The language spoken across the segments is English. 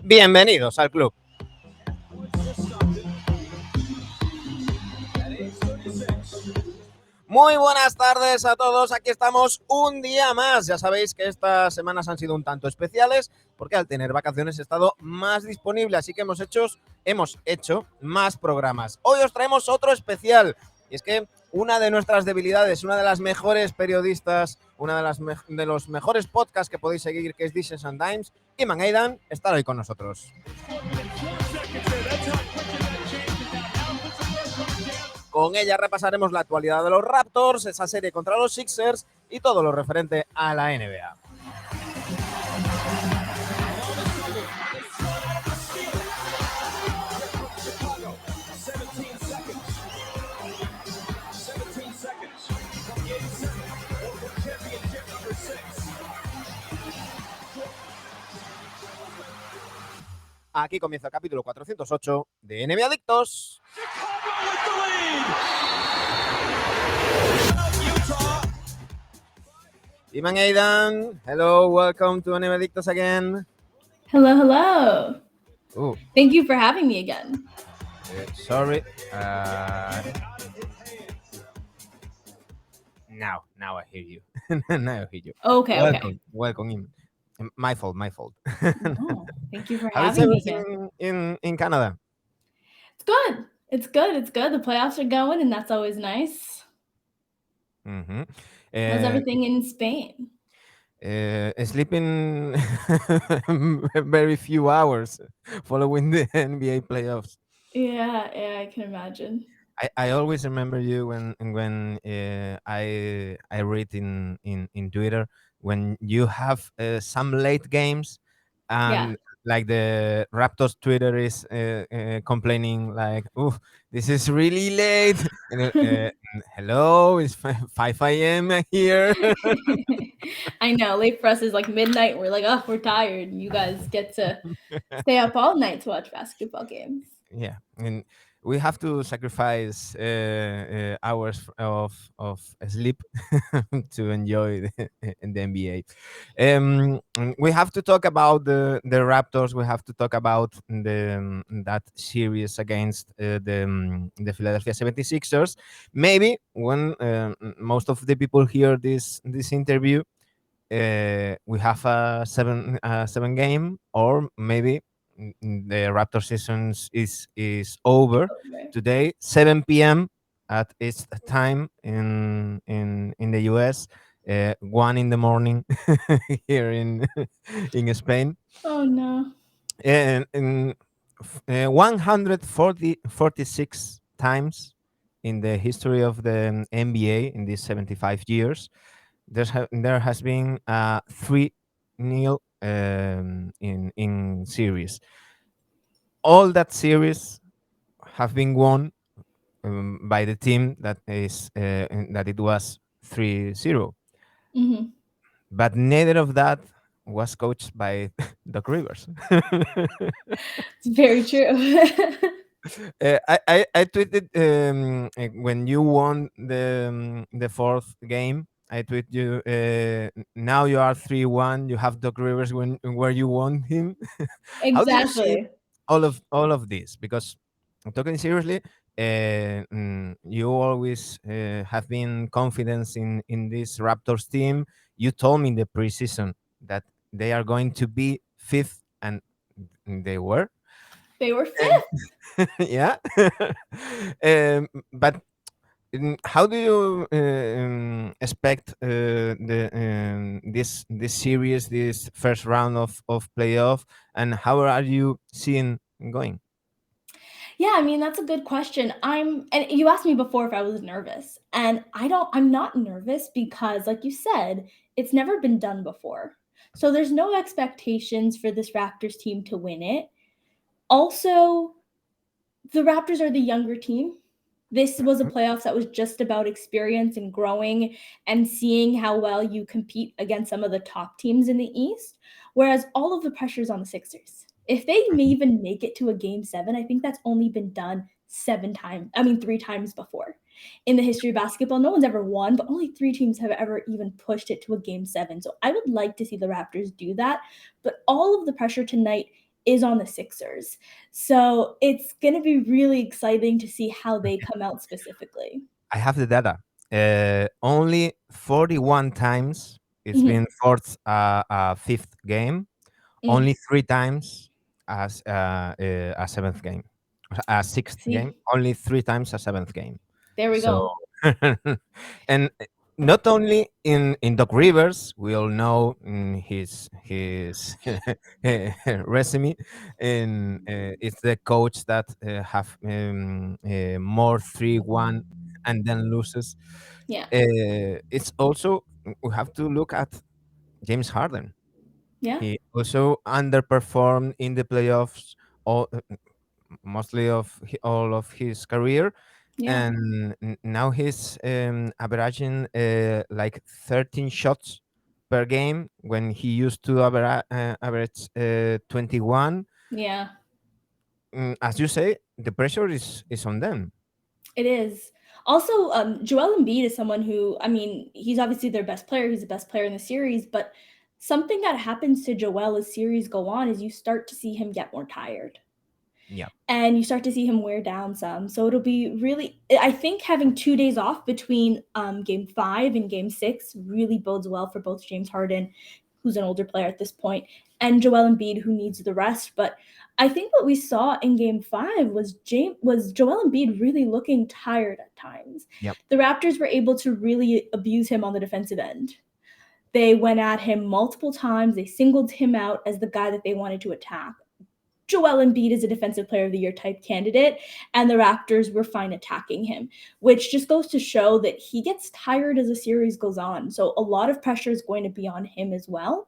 Bienvenidos al club. Muy buenas tardes a todos, aquí estamos un día más. Ya sabéis que estas semanas han sido un tanto especiales porque al tener vacaciones he estado más disponible, así que hemos hecho más programas. Hoy os traemos otro especial y es que una de nuestras debilidades, una de las mejores periodistas, una de los mejores podcasts que podéis seguir, que es Dishes and Dimes, Imman Adan, estará hoy con nosotros. Con ella repasaremos la actualidad de los Raptors, esa serie contra los Sixers y todo lo referente a la NBA. Aquí comienza el capítulo 408 de NBAdictos. Imman Adan, hello, welcome to NBAdictos again. Hello. Ooh. Thank you for having me again. Sorry. Now I hear you. Now I hear you. Okay. Welcome in. My fault. No, thank you for How is having me again. everything in Canada? It's good. The playoffs are going, and that's always nice. Mm-hmm. How's everything in Spain? Sleeping very few hours following the NBA playoffs. Yeah, I can imagine. I always remember you when I read in Twitter when you have some late games and like the Raptors Twitter is complaining like, "Oh, this is really late." And, hello, it's 5 a.m. here. I know, late for us is like midnight. We're like, oh, we're tired. You guys get to stay up all night to watch basketball games. Yeah, and we have to sacrifice hours of sleep to enjoy the NBA. We have to talk about the Raptors. We have to talk about that series against the Philadelphia 76ers. Maybe when most of the people hear this interview, we have a seven game, or maybe the Raptor season is over today, 7 p.m. at its time in the US, 1 in the morning here in Spain. Oh no! And 146 times in the history of the NBA in these 75 years, there has been 3-0 in series. All that series have been won by the team that it was 3-0. Mm-hmm. But neither of that was coached by Doc Rivers. It's very true. I tweeted when you won the fourth game. I tweet you. Now you are 3-1. You have Doc Rivers where you won him. How do you see Exactly. all of this? Because talking seriously, you always have been confident in this Raptors team. You told me in the preseason that they are going to be fifth, and they were. They were fifth. Yeah. But how do you expect this series, this first round of playoff, and how are you seeing going? Yeah, I mean, that's a good question. And you asked me before if I was nervous, and I'm not nervous because, like you said, it's never been done before. So there's no expectations for this Raptors team to win it. Also, the Raptors are the younger team. This was a playoffs that was just about experience and growing and seeing how well you compete against some of the top teams in the East, whereas all of the pressure is on the Sixers. If they may even make it to a game 7, I think that's only been done 3 times before. In the history of basketball, no one's ever won, but only 3 teams have ever even pushed it to a game 7. So I would like to see the Raptors do that, but all of the pressure tonight is on the Sixers. So it's going to be really exciting to see how they come out specifically. I have the data. Only 41 times it's Mhm. been forced a fifth game. Mm. Only 3 times as a seventh game, a sixth game. See, Only 3 times a seventh game. there we So, go. and not only in Doc Rivers, we all know his resume, and it's the coach that have more 3-1 and then loses. Yeah. It's also we have to look at James Harden. Yeah. He also underperformed in the playoffs all, mostly of all of his career, Yeah. and now he's averaging like 13 shots per game when he used to average 21. Yeah. As you say, the pressure is on them. It is. Also, Joel Embiid is someone who, I mean, he's obviously their best player. He's the best player in the series, but something that happens to Joel as series go on is you start to see him get more tired Yeah. and you start to see him wear down some. So it'll be really, I think having 2 days off between game 5 and game 6 really bodes well for both James Harden, who's an older player at this point, and Joel Embiid, who needs the rest. But I think what we saw in game 5 was Joel Embiid really looking tired at times. Yep. The Raptors were able to really abuse him on the defensive end. They went at him multiple times. They singled him out as the guy that they wanted to attack. Joel Embiid is a defensive player of the year type candidate, and the Raptors were fine attacking him, which just goes to show that he gets tired as the series goes on. So a lot of pressure is going to be on him as well.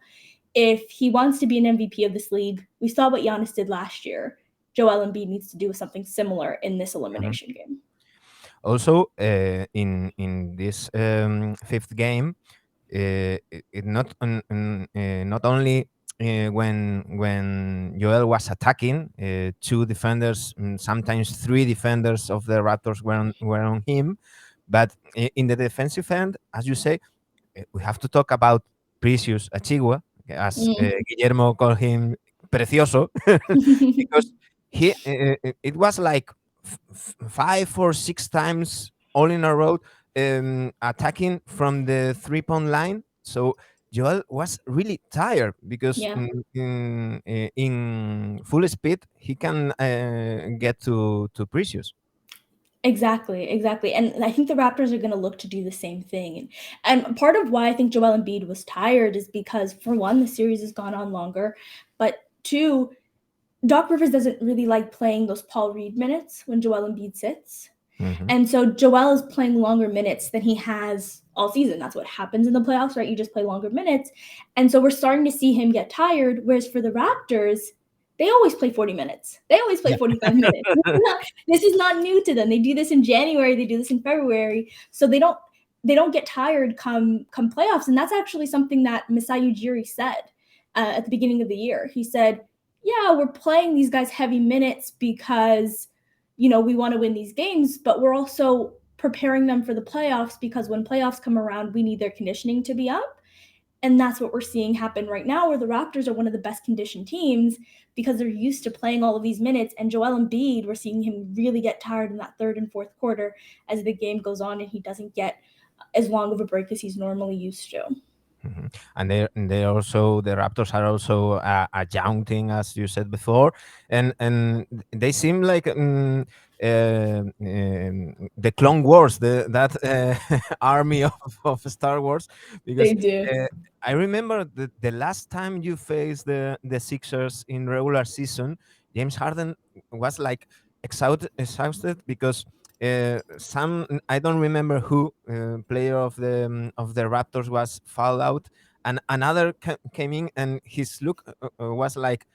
If he wants to be an MVP of this league, we saw what Giannis did last year. Joel Embiid needs to do something similar in this Mhm. elimination game. Also, in this fifth game, it not only when Joel was attacking, two defenders, sometimes three defenders of the Raptors were on him, but in the defensive end, as you say, we have to talk about Precious Achigua, as Guillermo called him, Precioso, because it was like 5 or 6 times all in a row attacking from the 3 point line. So Joel was really tired because Yeah. in full speed he can get to Precious. Exactly, exactly. And I think the Raptors are going to look to do the same thing. And part of why I think Joel Embiid was tired is because, for one, the series has gone on longer, but two, Doc Rivers doesn't really like playing those Paul Reed minutes when Joel Embiid sits. Mhm. And so Joel is playing longer minutes than he has all season. That's what happens in the playoffs, right? You just play longer minutes. And so we're starting to see him get tired. Whereas for the Raptors, they always play 40 minutes. They always play Yeah. 45 minutes. This is not new to them. They do this in January, they do this in February. So they don't get tired come playoffs. And that's actually something that Masai Ujiri said at the beginning of the year. He said, yeah, we're playing these guys heavy minutes because we want to win these games, but we're also preparing them for the playoffs because when playoffs come around, we need their conditioning to be up. And that's what we're seeing happen right now, where the Raptors are one of the best conditioned teams because they're used to playing all of these minutes. And Joel Embiid, we're seeing him really get tired in that third and fourth quarter as the game goes on and he doesn't get as long of a break as he's normally used to. Mhm. And they also the Raptors are also adjuncting, as you said before, and they seem like the Clone Wars, that army of Star Wars, because They do. uh, I remember the last time you faced the Sixers in regular season, James Harden was like exhausted because some I don't remember who player of the Raptors was fouled out, and another came in, and his look was like,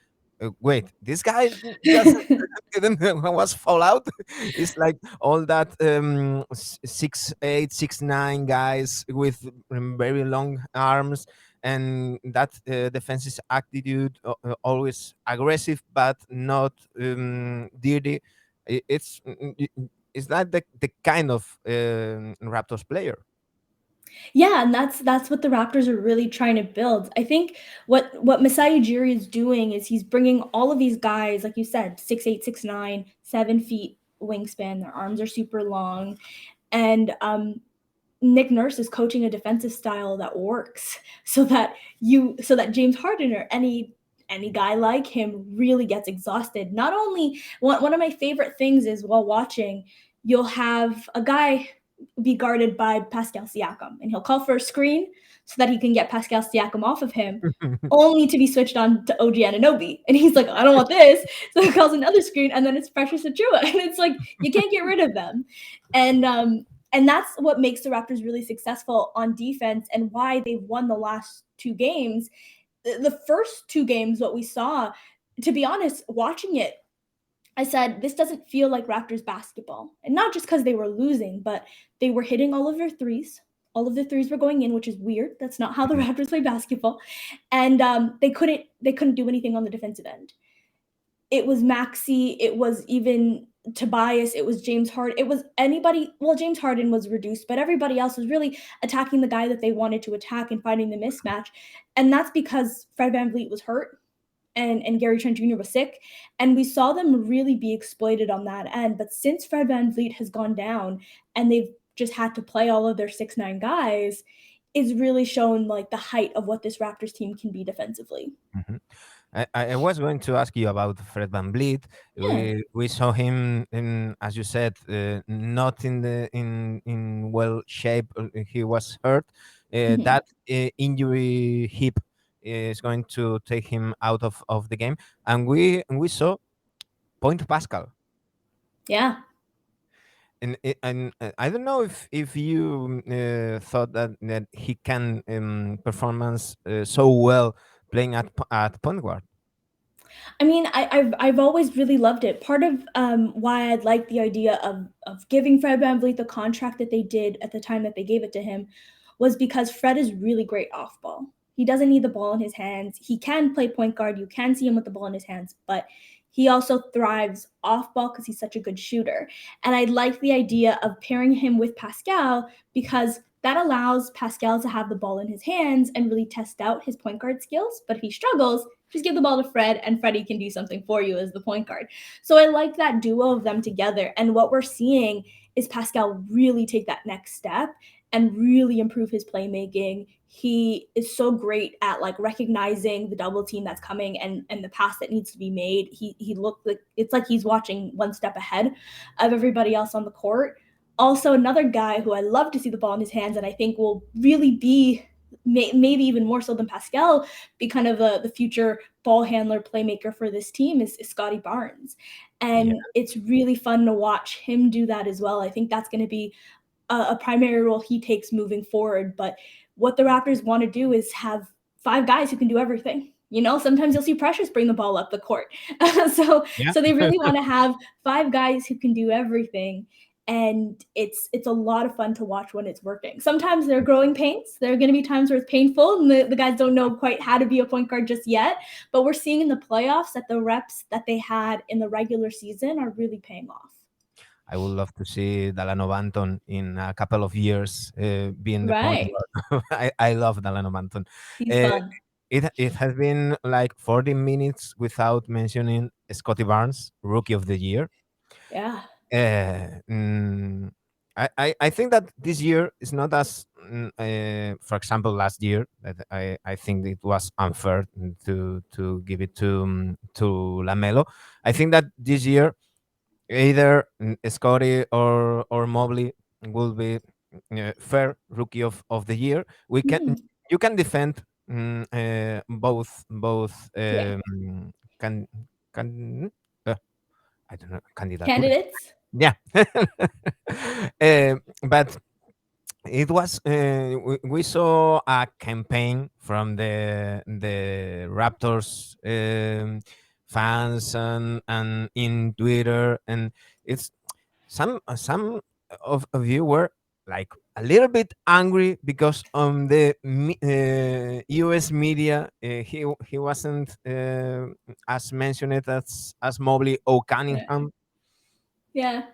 "Wait, this guy doesn't didn't was fouled out." It's like all that 6'8", 6'9" guys with very long arms. And that defensive attitude, always aggressive but not dirty. It's is that the kind of Raptors player? Yeah, and that's what the Raptors are really trying to build. I think what Masai Ujiri is doing is he's bringing all of these guys, like you said, 6'8", 6'9", 7 feet wingspan. Their arms are super long, and Nick Nurse is coaching a defensive style that works, so that James Harden or any guy like him really gets exhausted. Not only one of my favorite things is while watching, you'll have a guy be guarded by Pascal Siakam, and he'll call for a screen so that he can get Pascal Siakam off of him, only to be switched on to OG Anunoby. And he's like, I don't want this. So he calls another screen, and then it's Precious Achua. And it's like, you can't get rid of them. And that's what makes the Raptors really successful on defense and why they've won the last two games. The first two games, what we saw, to be honest, watching it, I said, this doesn't feel like Raptors basketball. And not just because they were losing, but they were hitting all of their threes. All of the threes were going in, which is weird. That's not how the Raptors play basketball. And they couldn't do anything on the defensive end. It was Maxi, it was even Tobias, it was James Harden, it was anybody. Well, James Harden was reduced, but everybody else was really attacking the guy that they wanted to attack and finding the mismatch. And that's because Fred VanVleet was hurt and Gary Trent Jr. was sick. And we saw them really be exploited on that end. But since Fred VanVleet has gone down and they've just had to play all of their 6'9" guys, it's really shown like the height of what this Raptors team can be defensively. Mhm. I was going to ask you about Fred VanVleet. Yeah. We saw him in, as you said, not in the in well shape. He was hurt. Mhm. That injury hip is going to take him out of the game, and we saw Point Pascal. Yeah. And I don't know if you thought that he can performance so well playing at point guard. I mean, I've always really loved it. Part of why I'd like the idea of giving Fred VanVleet the contract that they did at the time that they gave it to him was because Fred is really great off ball. He doesn't need the ball in his hands. He can play point guard. You can see him with the ball in his hands, but he also thrives off ball because he's such a good shooter. And I like the idea of pairing him with Pascal because that allows Pascal to have the ball in his hands and really test out his point guard skills. But if he struggles, just give the ball to Fred, and Freddie can do something for you as the point guard. So I like that duo of them together. And what we're seeing is Pascal really take that next step and really improve his playmaking. He is so great at like recognizing the double team that's coming and the pass that needs to be made. He looked like it's like he's watching one step ahead of everybody else on the court. Also, another guy who I love to see the ball in his hands and I think will really be maybe even more so than Pascal, be kind of the future ball handler playmaker for this team is Scottie Barnes. Yeah. And it's really fun to watch him do that as well. I think that's going to be a primary role he takes moving forward. But what the Raptors want to do is have five guys who can do everything. You know, sometimes you'll see Precious bring the ball up the court. so Yeah. so they really want to have five guys who can do everything. And it's a lot of fun to watch when it's working. Sometimes they're growing pains. There are going to be times where it's painful and the guys don't know quite how to be a point guard just yet. But we're seeing in the playoffs that the reps that they had in the regular season are really paying off. I would love to see Delano Banton in a couple of years being the point Right. guard. I love Delano Banton. He's Uh, fun. it has been like 40 minutes without mentioning Scottie Barnes, Rookie of the Year. Yeah. Uh, mm, I think that this year is not as, for example, last year. That I think it was unfair to give it to Lamelo. I think that this year either Scotty or Mobley will be fair rookie of the year. We can Mhm. You can defend both Yeah. can can uh, I don't know candidaturas. Candidates? Yeah, but it was we saw a campaign from the Raptors fans and in Twitter, and it's some of you were like a little bit angry because on the US media he wasn't as mentioned as Mobley or Yeah. Cunningham. Yeah.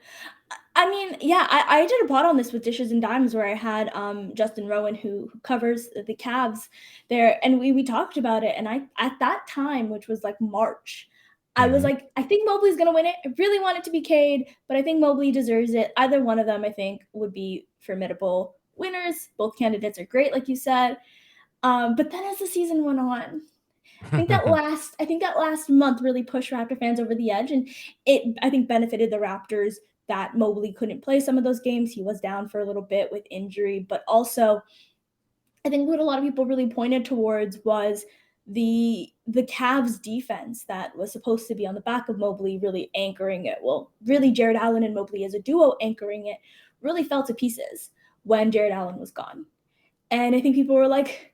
I mean, yeah, I did a pod on this with Dishes and Dimes where I had Justin Rowan who covers the Cavs there, and we talked about it. And I at that time, which was like March, I was Mhm. like, I think Mobley's gonna win it. I really want it to be Cade, but I think Mobley deserves it. Either one of them, I think, would be formidable winners. Both candidates are great, like you said. But then as the season went on, I think that last month really pushed Raptor fans over the edge, and it I think benefited the Raptors that Mobley couldn't play some of those games. He was down for a little bit with injury, but also I think what a lot of people really pointed towards was the Cavs defense that was supposed to be on the back of Mobley really anchoring it. Well, really Jared Allen and Mobley as a duo anchoring it really fell to pieces when Jared Allen was gone. And I think people were like,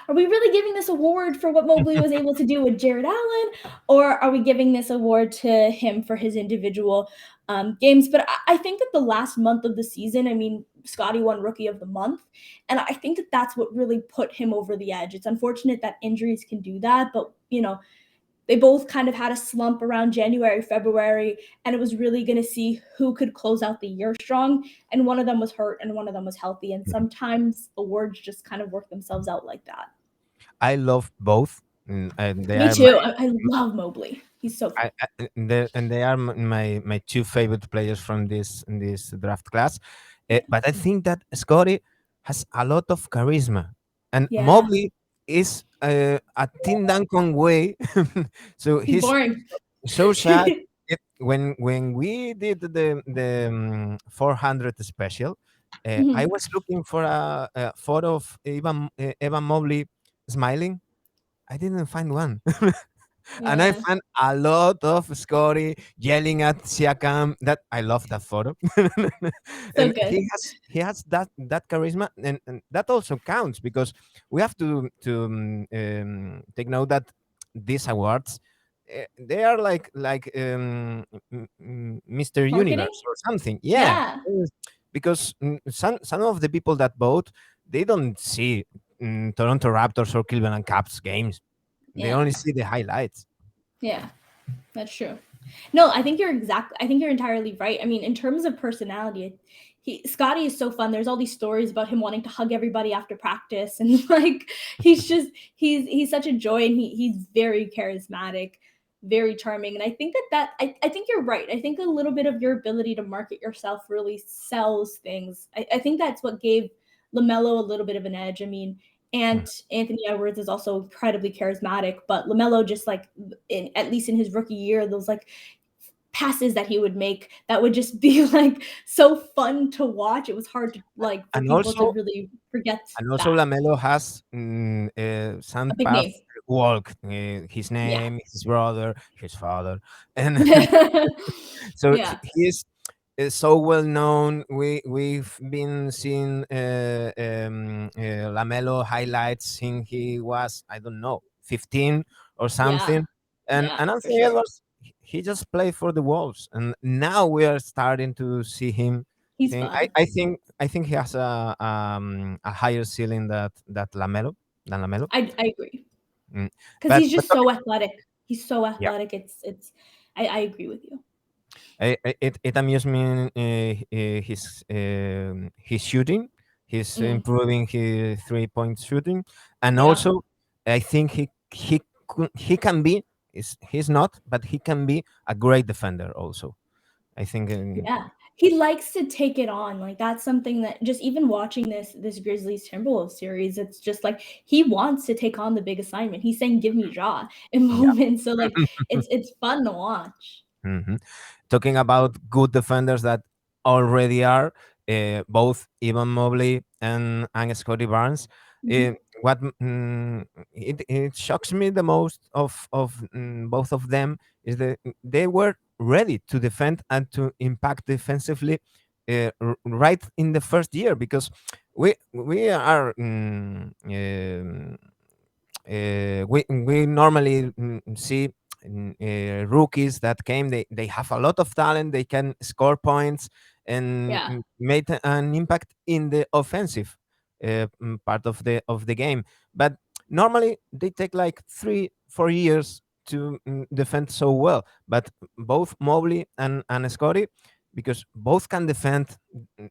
are we really giving this award for what Mobley was able to do with Jared Allen, or are we giving this award to him for his individual games? But I think that the last month of the season, I mean, Scottie won Rookie of the Month, and I think that that's what really put him over the edge. It's unfortunate that injuries can do that, but they both kind of had a slump around January, February, and it was really going to see who could close out the year strong. And one of them was hurt and one of them was healthy. And sometimes awards just kind of work themselves out like that. I love both, and they Me are my too. I love Mobley. He's so fun. and they are my two favorite players from this draft class. Yeah. But I think that Scotty has a lot of charisma, and Yeah. Mobley is a Tim Duncan way. So He's he's boring. so sad. When we did the 400 special, I Mhm. was looking for a photo of Evan Mobley smiling. I didn't find one. And I Yeah. found a lot of Scotty yelling at Siakam. That I love that photo, So and good. he has that charisma, and that also counts because we have to take note that these awards, they are like Mr. Marketing? Universe or something. Yeah, Yeah. because some of the people that vote, they don't see Toronto Raptors or Cleveland Caps games. They Yeah. only see the highlights. Yeah. That's true. No, I think you're entirely right. I mean, in terms of personality, Scotty is so fun. There's all these stories about him wanting to hug everybody after practice, and like he's such a joy, and he's very charismatic, very charming. And I think I think you're right. I think a little bit of your ability to market yourself really sells things. I think that's what gave LaMelo a little bit of an edge. I mean, Mm. and Anthony Edwards is also incredibly charismatic, but LaMelo just like at least in his rookie year, those like passes that he would make that would just be like so fun to watch. It was hard to like for And people to also, really forget that. Lamelo has some A big path name. walk. His Yeah. name, his brother, his father, and so Yeah. he is so well known. We've been seeing Lamelo highlights since he was, I don't know, 15 or Yeah. something. And Yeah, for Anthony sure. Edwards, he just played for the Wolves, and now we are starting to see him. He's fun. I think he has a higher ceiling that Lamelo than Lamelo. I agree. Mm. Because he's But just so athletic. He's so yeah. athletic. It's I agree with you. It amused me his shooting. He's Mm, improving his 3 point shooting, and yeah. also I think he can be. He's not, but he can be a great defender. Also, I think. Yeah. He likes to take it on. Like that's something that just even watching this Grizzlies Timberwolves series, it's just like he wants to take on the big assignment. He's saying, "Give me Jaw" in Yeah. moments. So like it's fun to watch. Mhm. Talking about good defenders that already are both Ivan Mobley and Scottie Barnes. Uh, Mhm. what it shocks me the most of both of them is that they were ready to defend and to impact defensively right in the first year because we are we normally see rookies that came. They have a lot of talent. They can score points and Yeah. make an impact in the offensive part of the game. But normally they take like 3 4 years to defend so well. But both Mobley and Scotty, because both can defend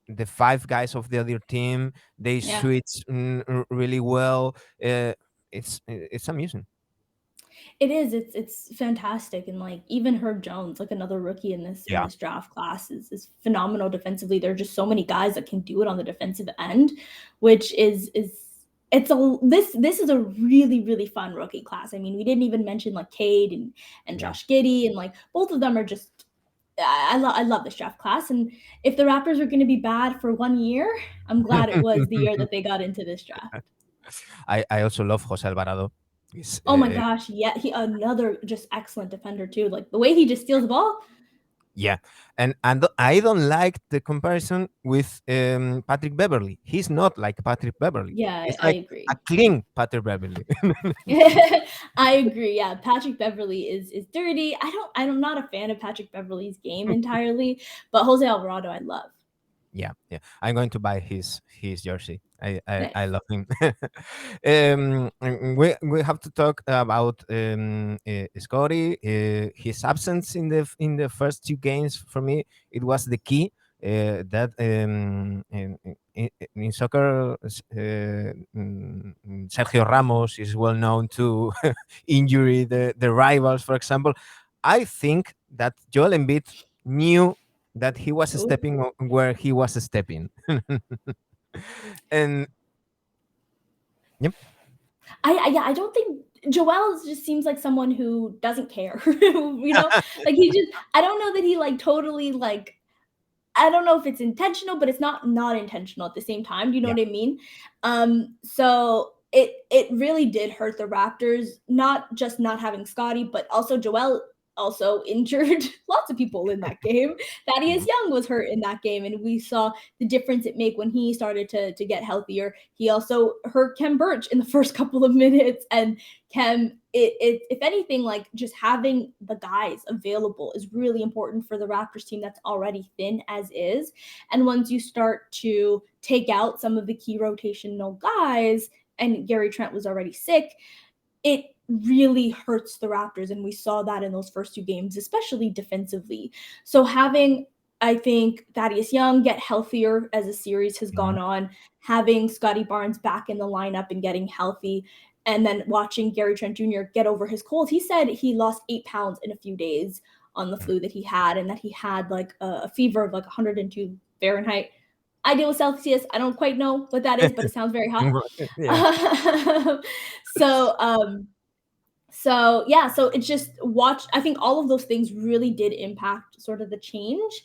the five guys of the other team. They Yeah. switch really well. It's amusing. It is. It's fantastic, and like even Herb Jones, like another rookie in Yeah. this draft class, is phenomenal defensively. There are just so many guys that can do it on the defensive end, which is it's a this is a really fun rookie class. I mean, we didn't even mention like Cade and Yeah. Josh Giddey, and like both of them are just. I love this draft class, and if the Raptors are going to be bad for 1 year, I'm glad it was the year that they got into this draft. I also love Jose Alvarado. He's, Oh my gosh, yeah, he another just excellent defender too. Like the way he just steals the ball. yeah, and I don't like the comparison with Patrick Beverly. He's not like Patrick Beverly. Yeah, He's I like a agree. clean Patrick Beverly. I agree. Yeah, Patrick Beverly is dirty. I'm not a fan of Patrick Beverly's game entirely, but Jose Alvarado I love. Yeah, yeah. I'm going to buy his jersey. I Nice. love him. We have to talk about Scotty. His absence in the first two games for me, it was the key. That in soccer, Sergio Ramos is well known to injury the rivals. For example, I think that Joel Embiid knew that he was Ooh. stepping where he was stepping. And yep. I don't think Joel just seems like someone who doesn't care. Like he just I don't know that he like totally like I don't know if it's intentional, but it's not intentional at the same time. Do you know Yeah. what I mean? So it really did hurt the Raptors, not just not having Scotty, but also Joel also injured lots of people in that game. Thaddeus Mhm. Young was hurt in that game, and we saw the difference it made when he started to get healthier. He also hurt Kem Birch in the first couple of minutes, and Kem, if anything, like just having the guys available is really important for the Raptors team that's already thin as is. And once you start to take out some of the key rotational guys, and Gary Trent was already sick, it really hurts the Raptors. And we saw that in those first two games, especially defensively. So having I think Thaddeus Young get healthier as the series has Mhm. gone on, having Scottie Barnes back in the lineup and getting healthy, and then watching Gary Trent Jr. get over his cold. He said he lost 8 pounds in a few days on the flu that he had, and that he had like a fever of like 102 Fahrenheit. I deal with Celsius. I don't quite know what that is, but it sounds very hot. Yeah. so yeah, so it's just watch. I think all of those things really did impact sort of the change.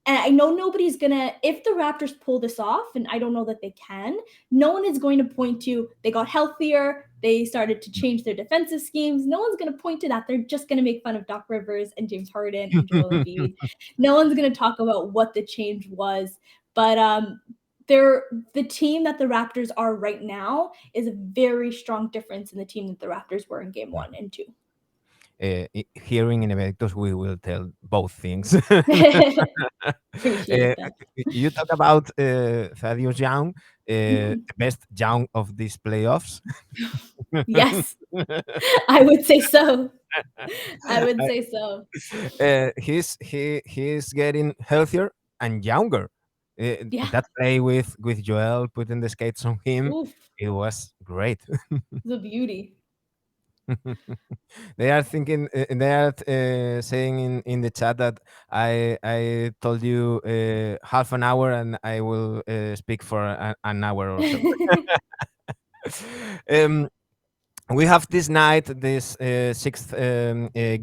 And I know nobody's gonna, if the Raptors pull this off, and I don't know that they can, no one is going to point to they got healthier, they started to change their defensive schemes. No one's gonna point to that. They're just gonna make fun of Doc Rivers and James Harden and Joel Embiid. No one's gonna talk about what the change was. But they're the team that the Raptors are right now is a very strong difference in the team that the Raptors were in game one and two. Hearing in NBAdictos, we will tell both things. Appreciate that. You talk about Thaddeus Young, Mhm. the best Young of these playoffs. Yes, I would say so. I would say so. He's getting healthier and younger. Yeah. That play with Joel putting the skates on him, Oof. it was great. The beauty. They are thinking, they are saying in the chat that I told you half an hour and I will speak for an hour or so. um, we have this night this sixth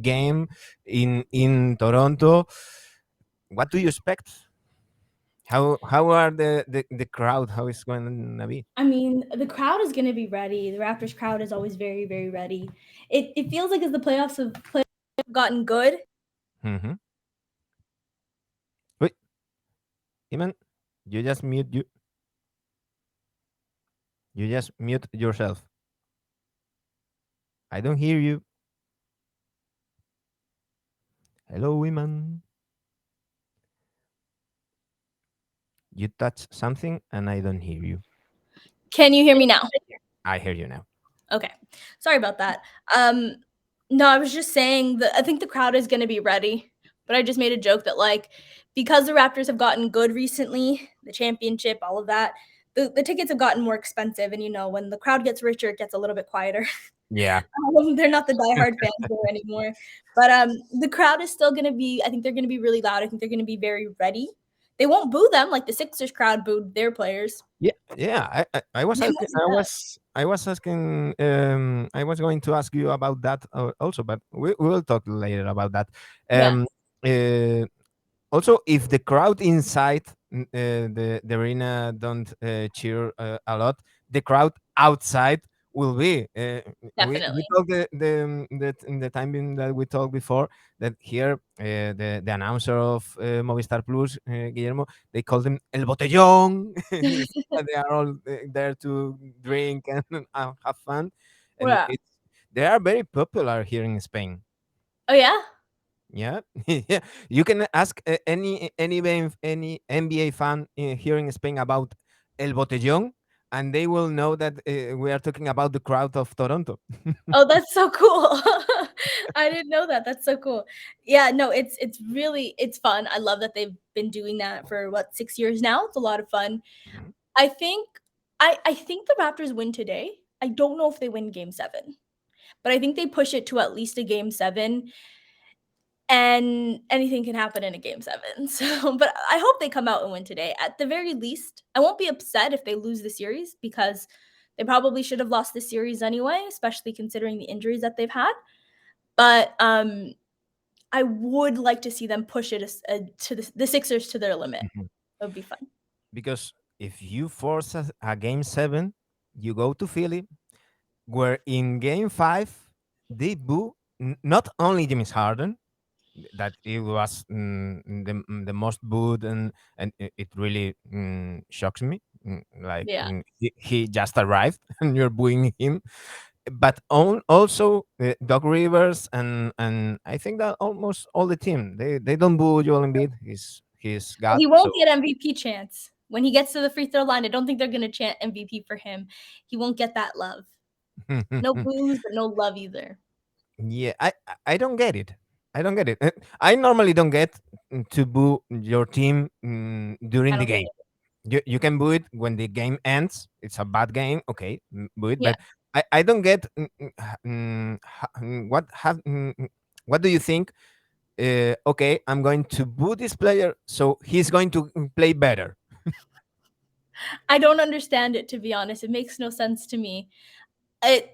game in Toronto. What do you expect? How are the crowd? How is going to be? I mean, the crowd is going to be ready. The Raptors crowd is always very ready. It feels like as the playoffs have gotten good. Mm-hmm. Wait, Iman, you just mute you. You just mute yourself. I don't hear you. Hello, Iman. You touch something and I don't hear you. Can you hear me now? I hear you now. Okay. Sorry about that. No, I was just saying that I think the crowd is going to be ready. But I just made a joke that like because the Raptors have gotten good recently, the championship, all of that, the tickets have gotten more expensive, and you know when the crowd gets richer, it gets a little bit quieter. Yeah. They're not the diehard fans there anymore. But the crowd is still going to be, I think they're going to be really loud. I think they're going to be very ready. They won't boo them like the Sixers crowd booed their players. Yeah, yeah. I was They asking, won't do that. I was asking. I was going to ask you about that also, but we will talk later about that. Yeah, Um, uh, Also, if the crowd inside the arena don't cheer a lot, the crowd outside will be. We definitely. talked the in the timing that we talked before that here the announcer of Movistar Plus, Guillermo, they call them El Botellón. They are all there to drink and have fun, and Yeah. they are very popular here in Spain. Oh yeah. Yeah, yeah. You can ask any NBA fan here in Spain about El Botellón, and they will know that we are talking about the crowd of Toronto. Oh, that's so cool. I didn't know that. That's so cool. Yeah, no, it's really it's fun. I love that they've been doing that for what 6 years now. It's a lot of fun. Mhm. I think I think the Raptors win today. I don't know if they win game 7, but I think they push it to at least a game 7, and anything can happen in a game 7. So, but I hope they come out and win today. At the very least, I won't be upset if they lose the series because they probably should have lost the series anyway, especially considering the injuries that they've had. But I would like to see them push it to the Sixers to their limit. Mhm. It would be fun. Because if you force a game 7, you go to Philly, where in game 5 they boo not only James Harden, that it was the most booed, and it really shocks me. Like Yeah. he just arrived and you're booing him, but also Doc Rivers and I think that almost all the team they don't boo Joel Embiid. He's God. He So won't get MVP chance. When he gets to the free throw line, I don't think they're going to chant MVP for him. He won't get that love. No boos, but no love either. yeah, I don't get it. I don't get it. I normally don't get to boo your team I during the don't get game. it. You can boo it when the game ends. It's a bad game. Okay, boo it. Yeah. But I don't get what do you think? Okay, I'm going to boo this player, so he's going to play better. I don't understand it, to be honest. It makes no sense to me. It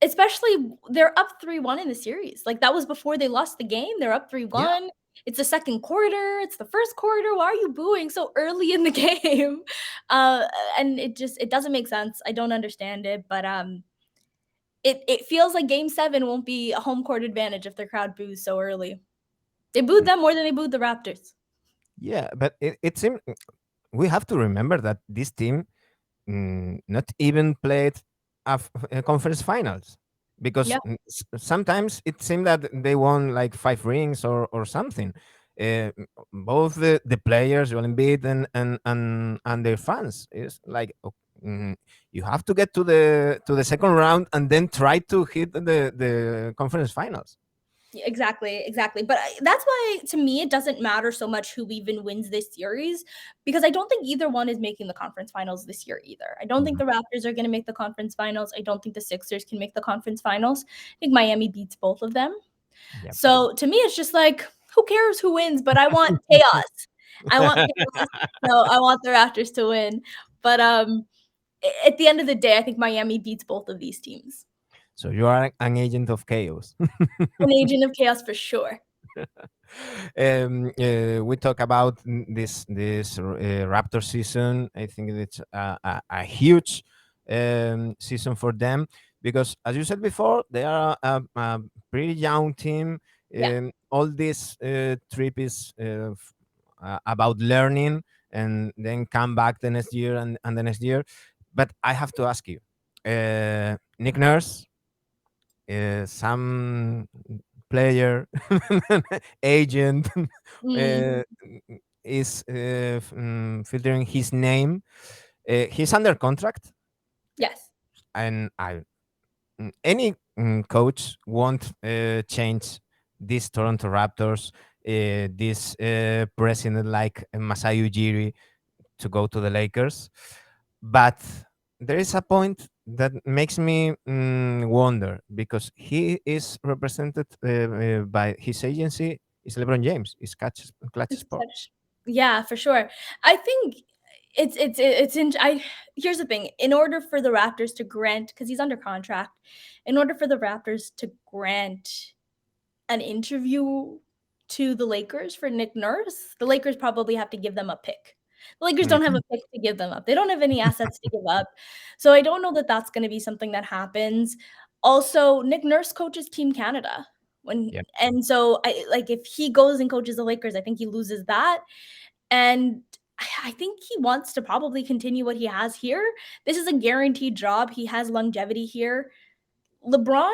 especially they're up 3-1 in the series. Like that was before they lost the game. They're up Yeah. 3-1. It's the second quarter. It's the first quarter. Why are you booing so early in the game? Uh, and it doesn't make sense. I don't understand it, but it feels like game 7 won't be a home court advantage if the crowd boos so early. They booed them more than they booed the Raptors. Yeah, but it seems we have to remember that this team not even played a conference finals because Yeah. sometimes it seemed that they won like 5 rings or something. Uh, Both the players, Joel Embiid and their fans, is like you have to get to the second round and then try to hit the conference finals. Yeah, exactly, exactly. But that's why, to me, it doesn't matter so much who even wins this series because I don't think either one is making the conference finals this year either. I don't think Mhm. the Raptors are going to make the conference finals. I don't think the Sixers can make the conference finals. I think Miami beats both of them. Yeah. So to me, it's just like, who cares who wins? But I want chaos. I want chaos. So I want the Raptors to win. But at the end of the day, I think Miami beats both of these teams. So you are an agent of chaos. An agent of chaos for sure. We talk about this Raptor season. I think it's a huge season for them because, as you said before, they are a pretty young team. Yeah. All this trip is about learning and then come back the next year and the next year. But I have to ask you, Nick Nurse, some player, agent, Mm, uh, is filtering his name. He's under contract, yes. and any coach won't change these Toronto Raptors. this president like Masai Ujiri to go to the Lakers. But there is a point that makes me wonder because he is represented by his agency is LeBron James, is Clutch It's Sports. such Yeah, for sure. I think it's in I here's the thing, in order for the Raptors to grant, because he's under contract, in order for the Raptors to grant an interview to the Lakers for Nick Nurse, the Lakers probably have to give them a pick. The Lakers don't have Mhm. a pick to give them up. They don't have any assets to give up. So I don't know that that's gonna be something that happens. Also, Nick Nurse coaches Team Canada. When Yep. and so I like if he goes and coaches the Lakers, I think he loses that. And I think he wants to probably continue what he has here. This is a guaranteed job. He has longevity here. LeBron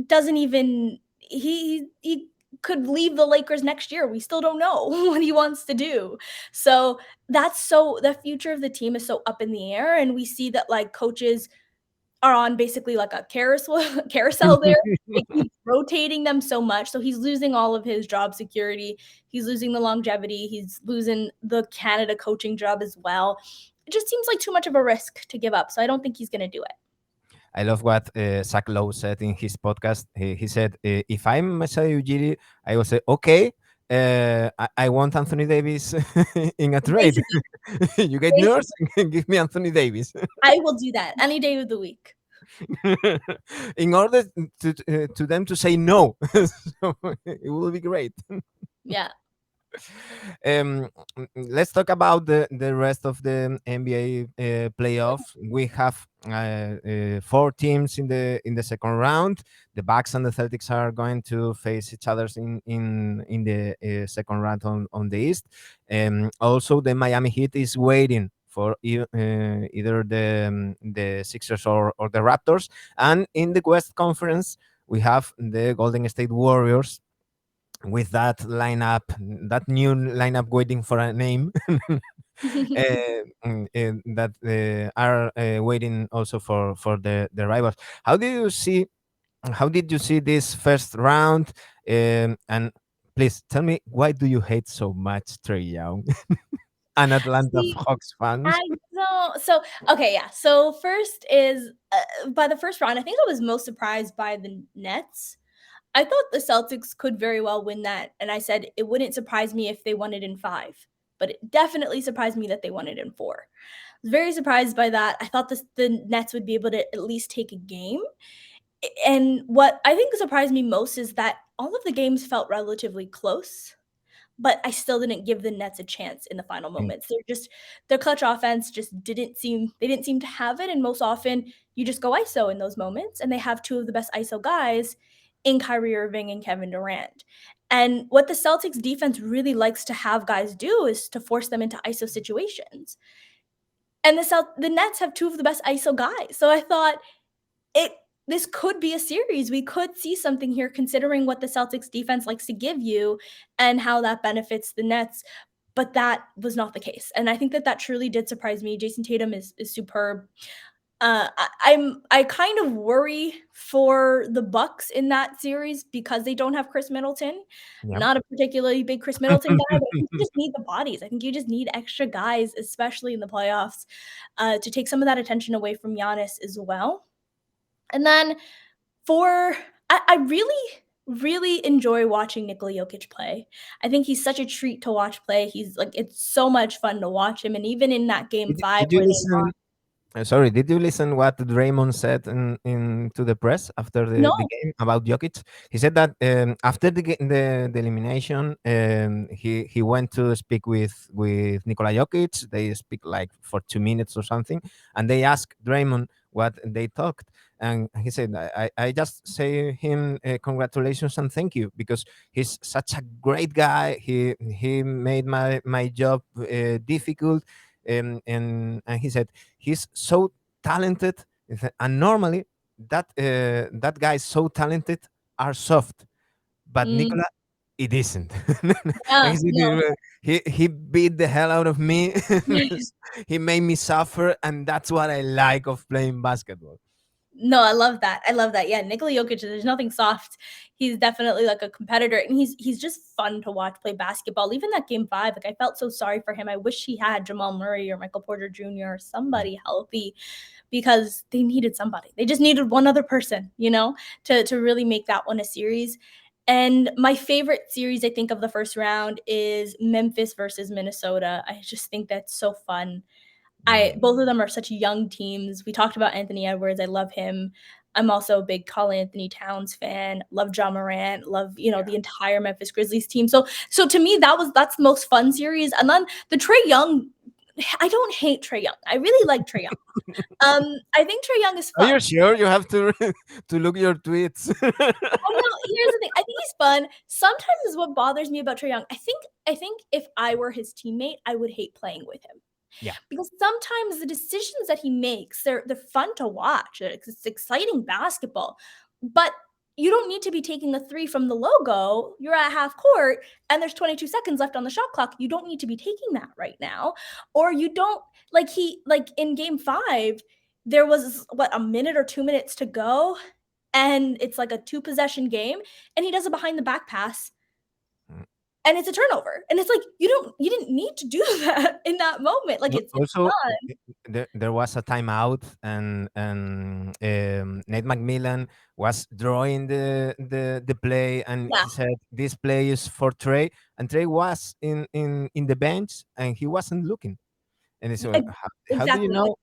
doesn't even he could leave the Lakers next year. We still don't know what he wants to do. So the future of the team is so up in the air, and we see that like coaches are on basically like a carousel carousel there. It keeps rotating them so much. So he's losing all of his job security. He's losing the longevity. He's losing the Canada coaching job as well. It just seems like too much of a risk to give up. So I don't think he's going to do it. I love what Zach Lowe said in his podcast. He said, "If I'm Masai Ujiri, I will say, okay, I want Anthony Davis in a trade. Basically, You get Nurse, basically, give me Anthony Davis I will do that any day of the week. in order to them to say no. So it will be great." Yeah. Let's talk about the rest of the NBA playoff. We have four teams in the second round. The Bucks and the Celtics are going to face each other in the second round on the East. Also, the Miami Heat is waiting for either the Sixers or the Raptors. And in the West Conference, we have the Golden State Warriors with that lineup, that new lineup waiting for a name, that are waiting also for the rivals. How do you see? How did you see this first round? And please tell me, why do you hate so much Trey Young? An Atlanta See, Hawks fans. I don't so okay, yeah. So first is by the first round, I think I was most surprised by the Nets. I thought the Celtics could very well win that, and I said it wouldn't surprise me if they won it in 5, but it definitely surprised me that they won it in 4. I was very surprised by that. I thought the Nets would be able to at least take a game. And what I think surprised me most is that all of the games felt relatively close, but I still didn't give the Nets a chance in the final Mm, moments. Their clutch offense just didn't seem to have it, and most often you just go ISO in those moments, and they have 2 of the best ISO guys in Kyrie Irving and Kevin Durant. And what the Celtics defense really likes to have guys do is to force them into ISO situations. And the Nets have 2 of the best ISO guys. So I thought it this could be a series. We could see something here considering what the Celtics defense likes to give you and how that benefits the Nets, but that was not the case. And I think that truly did surprise me. Jason Tatum is superb. I kind of worry for the Bucks in that series because they don't have Chris Middleton. yeah. Not a particularly big Chris Middleton guy, but I think you just need the bodies. I think you just need extra guys, especially in the playoffs, to take some of that attention away from Giannis as well. And then for I really, really enjoy watching Nikola Jokic play. I think he's such a treat to watch play. He's like it's so much fun to watch him, and even in that game five Did you where they listen? lost. Sorry, did you listen what Draymond said in to the press after the No. game about Jokic? He said that after the elimination, he went to speak with Nikola Jokic. They speak like for 2 minutes or something, and they asked Draymond what they talked, and he said, "I just say him congratulations and thank you because he's such a great guy. He made my job difficult." And he said he's so talented. And normally that guy is so talented are soft, but Mm, Nicola, it isn't. And yeah, he said, no. he beat the hell out of me. He made me suffer, and that's what I like of playing basketball. No, I love that. I love that. Yeah, Nikola Jokic, there's nothing soft. He's definitely like a competitor, and he's just fun to watch play basketball. Even that game 5, like I felt so sorry for him. I wish he had Jamal Murray or Michael Porter Jr. or Mm, somebody healthy because they needed somebody. They just needed one other person, to really make that one a series. And my favorite series, I think, of the first round is Memphis versus Minnesota. I just think that's so fun. I mm, both of them are such young teams. We talked about Anthony Edwards. I love him. I'm also a big Karl Anthony Towns fan. Love John Morant. Love yeah. the entire Memphis Grizzlies team. So to me that's the most fun series. And then the Trey Young. I don't hate Trey Young. I really like Trey Young. I think Trey Young is Are fun. you sure you have to to look your tweets? I know. Here's the thing. I think he's fun. Sometimes what bothers me about Trey Young, I think if I were his teammate, I would hate playing with him. Yeah. Because sometimes the decisions that he makes, they're fun to watch. It's exciting basketball. But you don't need to be taking a 3 from the logo. You're at half court and there's 22 seconds left on the shot clock. You don't need to be taking that right now. Or you don't like in game 5, there was what, a minute or 2 minutes to go, and it's like a 2 possession game, and he does a behind the back pass Mm. and it's a turnover. And it's like you didn't need to do that in that moment. Like it's Also, done. there was a timeout, Nate McMillan was drawing the play, and Yeah. he said, "This play is for Trey," and Trey was in the bench, and he wasn't looking. And it's Ex how do you exactly. know?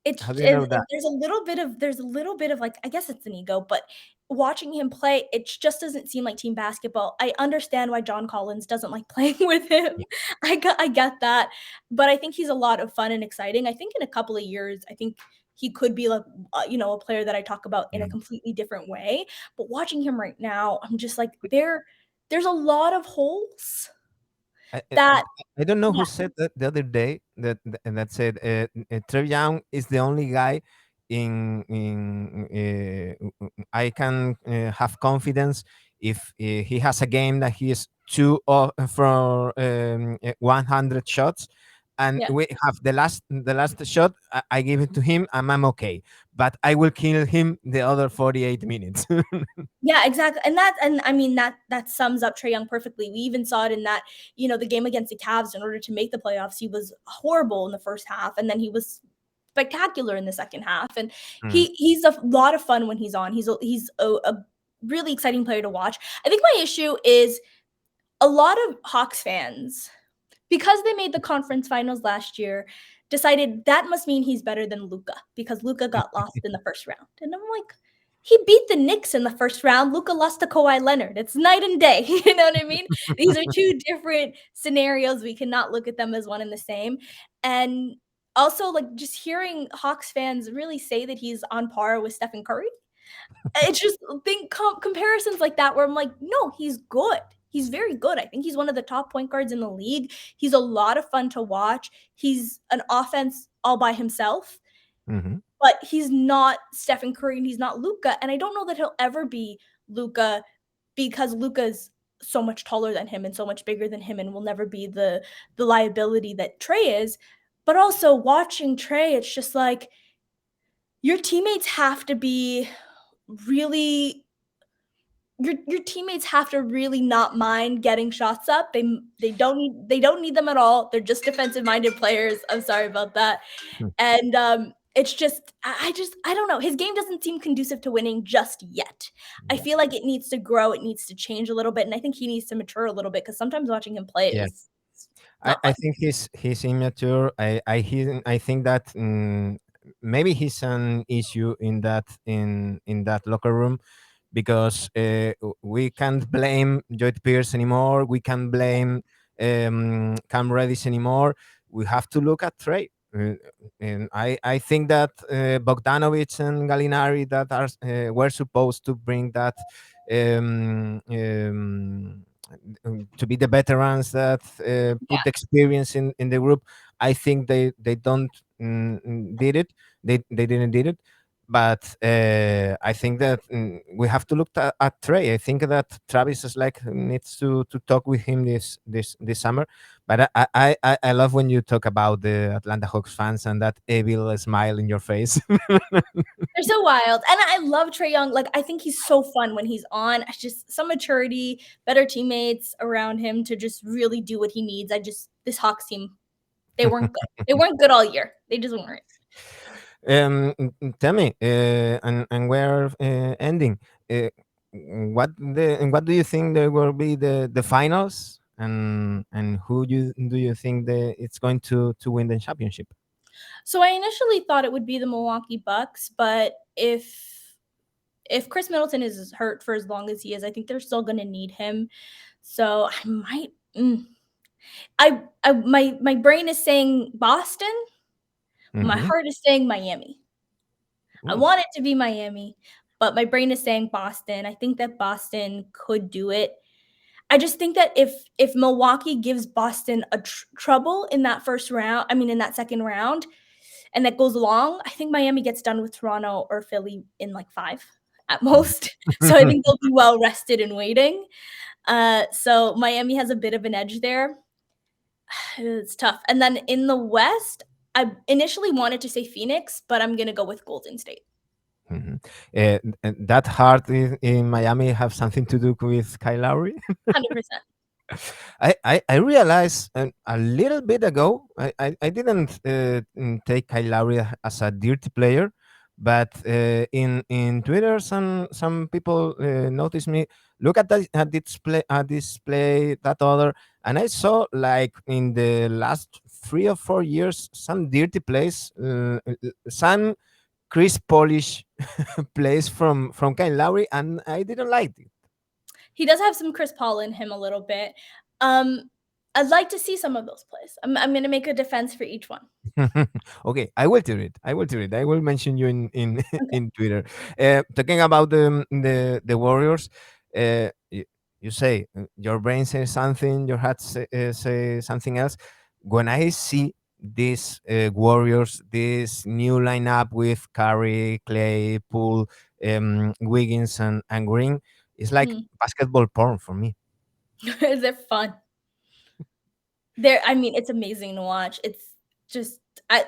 It's How do you and know that? there's a little bit of, like, I guess it's an ego, but watching him play, it just doesn't seem like team basketball. I understand why John Collins doesn't like playing with him. Yeah. I get that, but I think he's a lot of fun and exciting. I think in a couple of years, I think he could be like, a player that I talk about in a Mm. completely different way, but watching him right now, I'm just like, there's a lot of holes I, I, that. I don't know Yeah, who said that the other day that said Trey Young is the only guy I can have confidence if he has a game that he is two from 100 shots, and yeah. we have the last shot. I give it to him and I'm okay, but I will kill him the other 48 minutes. Yeah, exactly. And I mean that sums up Trae Young perfectly. We even saw it in that, the game against the Cavs. In order to make the playoffs, he was horrible in the first half, and then he was spectacular in the second half. And Mm. he's a lot of fun when he's on. He's a really exciting player to watch. I think my issue is a lot of Hawks fans, because they made the conference finals last year, decided that must mean he's better than Luca because Luca got lost in the first round. And I'm like, he beat the Knicks in the first round. Luca lost to Kawhi Leonard. It's night and day. You know what I mean? These are two different scenarios. We cannot look at them as one and the same. And also, like, just hearing Hawks fans really say that he's on par with Stephen Curry, it's just think comparisons like that where I'm like, no, he's good. He's very good. I think he's one of the top point guards in the league. He's a lot of fun to watch. He's an offense all by himself, Mhm. but he's not Stephen Curry and he's not Luca. And I don't know that he'll ever be Luca because Luca's so much taller than him and so much bigger than him and will never be the liability that Trey is. But also watching Trey, it's just like your teammates have to be really your teammates have to really not mind getting shots up. They don't need them at all. They're just defensive minded players. I'm sorry about that. Hmm. And it's just I don't know. His game doesn't seem conducive to winning just yet. I Yeah. feel like it needs to grow. It needs to change a little bit, and I think he needs to mature a little bit because sometimes watching him play Yeah. is I, not I fun. think he's immature. I think that maybe he's an issue in that locker room, because we can't blame Joyd Pierce anymore. We can't blame Cam Reddish anymore. We have to look at Trey. And I think that Bogdanovic and Gallinari that were supposed to bring that um, um, to be the veterans that put the experience in the group. I think they don't did it. They didn't did it. but I think that we have to look at Trey. I think that Travis is like needs to talk with him this summer. But I love when you talk about the Atlanta Hawks fans and that evil smile in your face. They're so wild. And I love Trae Young. Like, I think he's so fun when he's on. I just some maturity, better teammates around him to just really do what he needs. This Hawks team, they weren't good. They weren't good all year. They just weren't. Tell me, and we're ending. Uh, what do you think there will be the finals, and who do you think it's going to win the championship? So I initially thought it would be the Milwaukee Bucks, but if Chris Middleton is hurt for as long as he is, I think they're still going to need him. So I might. My brain is saying Boston. My Hmm. heart is saying Miami. I Ooh. want it to be Miami, but my brain is saying Boston. I think that Boston could do it. I just think that if Milwaukee gives Boston a trouble in that first round, I mean in that second round, and that goes long, I think Miami gets done with Toronto or Philly in like 5 at most. So I think they'll be well rested and waiting. So Miami has a bit of an edge there. It's tough. And then in the West, I initially wanted to say Phoenix, but I'm gonna go with Golden State. Mhm. That heart in Miami have something to do with Kyle Lowry. 100%. I realized a little bit ago, I didn't take Kyle Lowry as a dirty player, but in Twitter, some people noticed me. Look at that at this play, that other, and I saw like in the last 3 or 4 years some dirty plays, some Chris Polish plays from Kyle Lowry, and I didn't like it. He does have some Chris Paul in him a little bit. I'd like to see some of those plays. I'm gonna make a defense for each one. Okay, I will do it. I will do it. I will mention you in Okay. in Twitter. Talking about the Warriors, you say your brain says something, your heart say something else. When I see these Warriors, this new lineup with Curry, Clay, Poole, Wiggins, and Green, it's like Mm. basketball porn for me. They're fun. I mean, it's amazing to watch. It's just I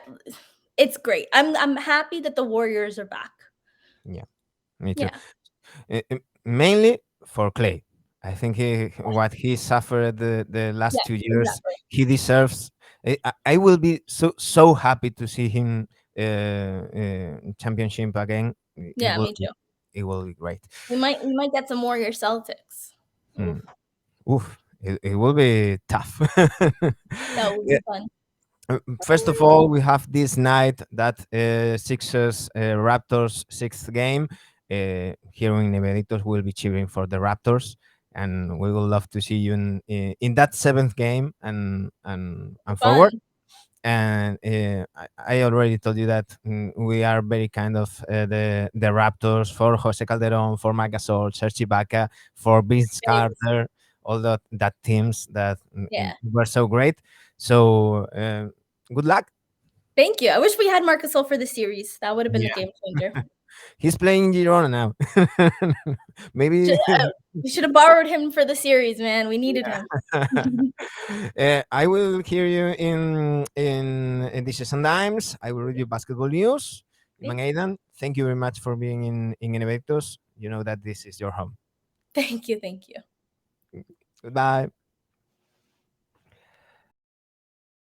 it's great. I'm happy that the Warriors are back. Yeah, me too. Yeah. Mainly for Clay. I think what he suffered the last Yes, 2 years, exactly. he deserves. I will be so happy to see him championship again. It Yeah, will me too. it will be great. We might get some Warrior Celtics. Oof, Hmm. Oof, it will be tough. that would Yeah. be fun. First of all, we have this night that Sixers Raptors sixth game. Here in NBAdictos, we'll be cheering for the Raptors, and we would love to see you in that seventh game and forward. Fun. And I already told you that we are very kind of the Raptors for Jose Calderon, for Mike Gasol, Serge Ibaka, for Vince Thanks. Carter, all that teams that Yeah. were so great. So good luck. Thank you. I wish we had Marcus Gasol for the series. That would have been the Yeah, game changer. he's playing Girona now. Should, Maybe. we should have borrowed him for the series, man. We needed him. I will hear you in Dishes and Dimes. I will read you basketball news. Imman Thank Adan, thank you very much for being in Invictus. You know that this is your home. thank you. Thank you. Goodbye.